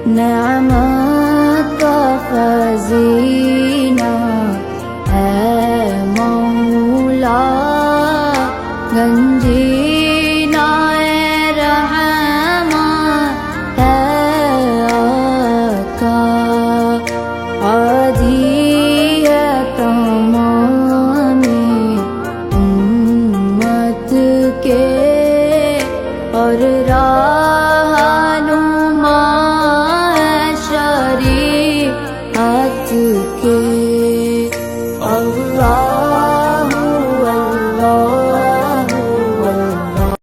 नेमत का खजीना है मौला, गंजीना रहमत है आका, आदि है तमामी उम्मत के और रहनुमा शरीअत के।